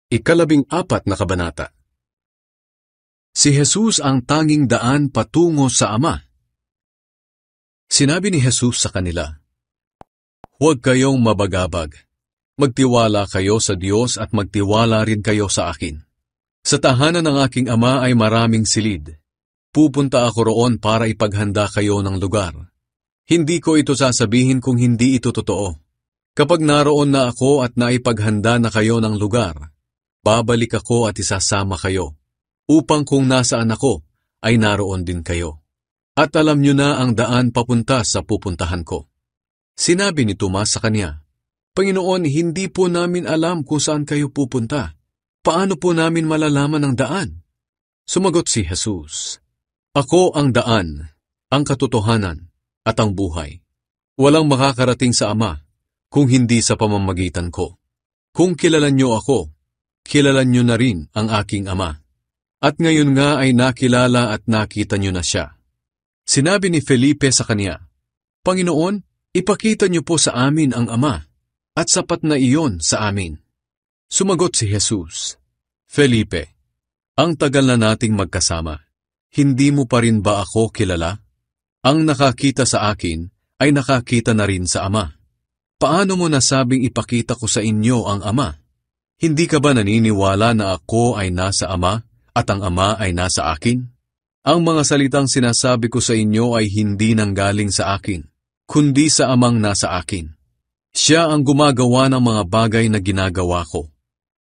14 na kabanata. Si Jesus ang tanging daan patungo sa Ama. Sinabi ni Jesus sa kanila, "Huwag kayong mabagabag. Magtiwala kayo sa Diyos at magtiwala rin kayo sa akin. Sa tahanan ng aking Ama ay maraming silid. Pupunta ako roon para ipaghanda kayo ng lugar. Hindi ko ito sasabihin kung hindi ito totoo. Kapag naroon na ako at naipaghanda na kayo ng lugar, babalik ako at isasama kayo, upang kung nasaan ako, ay naroon din kayo. At alam nyo na ang daan papunta sa pupuntahan ko." Sinabi ni Tomas sa kanya, "Panginoon, hindi po namin alam kung saan kayo pupunta. Paano po namin malalaman ang daan?" Sumagot si Jesus, "Ako ang daan, ang katotohanan, at ang buhay. Walang makakarating sa Ama kung hindi sa pamamagitan ko. Kung kilalan nyo ako, kilalan nyo na rin ang aking Ama. At ngayon nga ay nakilala at nakita nyo na siya." Sinabi ni Felipe sa kanya, "Panginoon, ipakita nyo po sa amin ang Ama, at sapat na iyon sa amin." Sumagot si Jesus, "Felipe, ang tagal na nating magkasama. Hindi mo pa rin ba ako kilala? Ang nakakita sa akin ay nakakita na rin sa Ama. Paano mo nasabing ipakita ko sa inyo ang Ama? Hindi ka ba naniniwala na ako ay nasa Ama at ang Ama ay nasa akin? Ang mga salitang sinasabi ko sa inyo ay hindi nanggaling sa akin, kundi sa Amang nasa akin. Siya ang gumagawa ng mga bagay na ginagawa ko.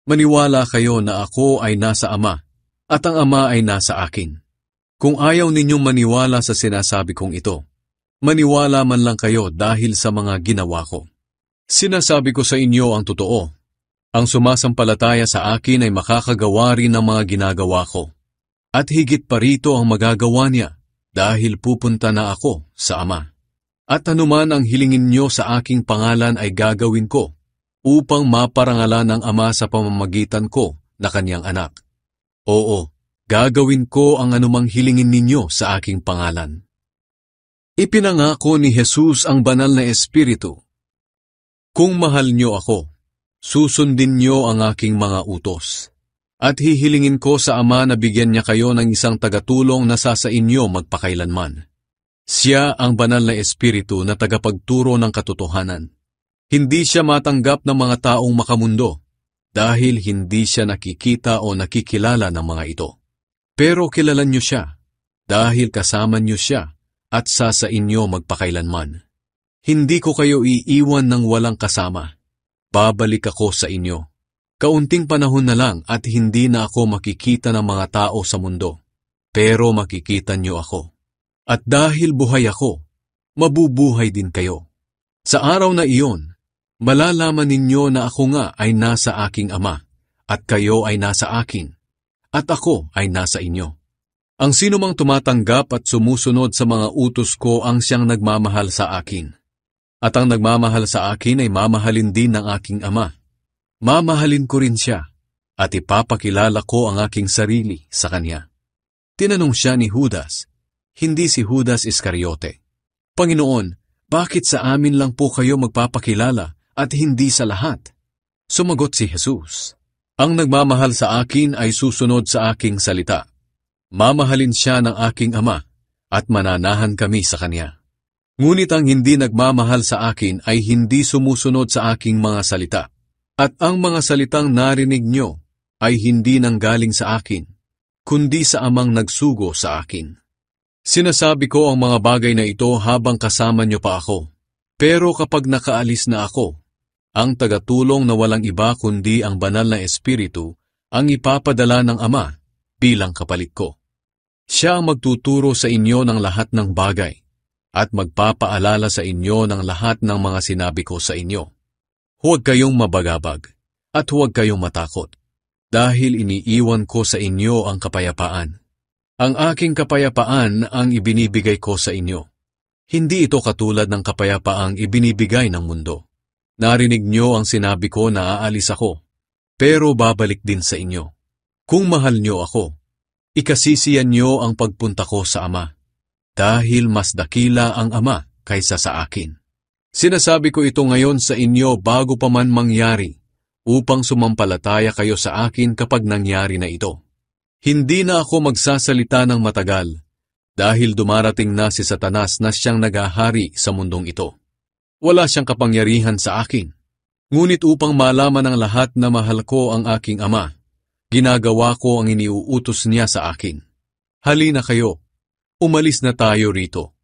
Maniwala kayo na ako ay nasa Ama at ang Ama ay nasa akin. Kung ayaw ninyong maniwala sa sinasabi kong ito, maniwala man lang kayo dahil sa mga ginawa ko. Sinasabi ko sa inyo ang totoo. Ang sumasampalataya sa akin ay makakagawa rin ng mga ginagawa ko. At higit pa rito ang magagawa niya dahil pupunta na ako sa Ama. At anuman ang hilingin nyo sa aking pangalan ay gagawin ko upang maparangalan ng Ama sa pamamagitan ko na kanyang anak. Oo, gagawin ko ang anumang hilingin ninyo sa aking pangalan." Ipinangako ni Jesus ang banal na Espiritu. "Kung mahal nyo ako, susundin nyo ang aking mga utos. At hihilingin ko sa Ama na bigyan niya kayo ng isang tagatulong na sa inyo magpakailanman. Siya ang banal na Espiritu na tagapagturo ng katotohanan. Hindi siya matanggap ng mga taong makamundo dahil hindi siya nakikita o nakikilala ng mga ito. Pero kilalan niyo siya dahil kasama niyo siya at sa inyo magpakailanman. Hindi ko kayo iiwan ng walang kasama. Babalik ako sa inyo. Kaunting panahon na lang at hindi na ako makikita ng mga tao sa mundo. Pero makikita niyo ako. At dahil buhay ako, mabubuhay din kayo. Sa araw na iyon, malalaman ninyo na ako nga ay nasa aking Ama, at kayo ay nasa akin, at ako ay nasa inyo. Ang sinumang tumatanggap at sumusunod sa mga utos ko ang siyang nagmamahal sa akin. At ang nagmamahal sa akin ay mamahalin din ng aking Ama. Mamahalin ko rin siya, at ipapakilala ko ang aking sarili sa kanya." Tinanong siya ni Judas, hindi si Judas Iscariote, "Panginoon, bakit sa amin lang po kayo magpapakilala at hindi sa lahat?" Sumagot si Jesus, "Ang nagmamahal sa akin ay susunod sa aking salita. Mamahalin siya ng aking Ama, at mananahan kami sa kanya. Ngunit ang hindi nagmamahal sa akin ay hindi sumusunod sa aking mga salita. At ang mga salitang narinig nyo ay hindi nanggaling sa akin, kundi sa Amang nagsugo sa akin. Sinasabi ko ang mga bagay na ito habang kasama nyo pa ako. Pero kapag nakaalis na ako, ang tagatulong na walang iba kundi ang banal na Espiritu ang ipapadala ng Ama bilang kapalit ko. Siya ang magtuturo sa inyo ng lahat ng bagay at magpapaalala sa inyo ng lahat ng mga sinabi ko sa inyo. Huwag kayong mabagabag at huwag kayong matakot dahil iniiwan ko sa inyo ang kapayapaan. Ang aking kapayapaan ang ibinibigay ko sa inyo. Hindi ito katulad ng kapayapaang ibinibigay ng mundo. Narinig nyo ang sinabi ko na aalis ako, pero babalik din sa inyo. Kung mahal nyo ako, ikasisiyan nyo ang pagpunta ko sa Ama, dahil mas dakila ang Ama kaysa sa akin. Sinasabi ko ito ngayon sa inyo bago pa man mangyari, upang sumampalataya kayo sa akin kapag nangyari na ito. Hindi na ako magsasalita ng matagal dahil dumarating na si Satanas na siyang naghahari sa mundong ito. Wala siyang kapangyarihan sa akin. Ngunit upang malaman ng lahat na mahal ko ang aking Ama, ginagawa ko ang iniuutos niya sa akin. Halina kayo, umalis na tayo rito.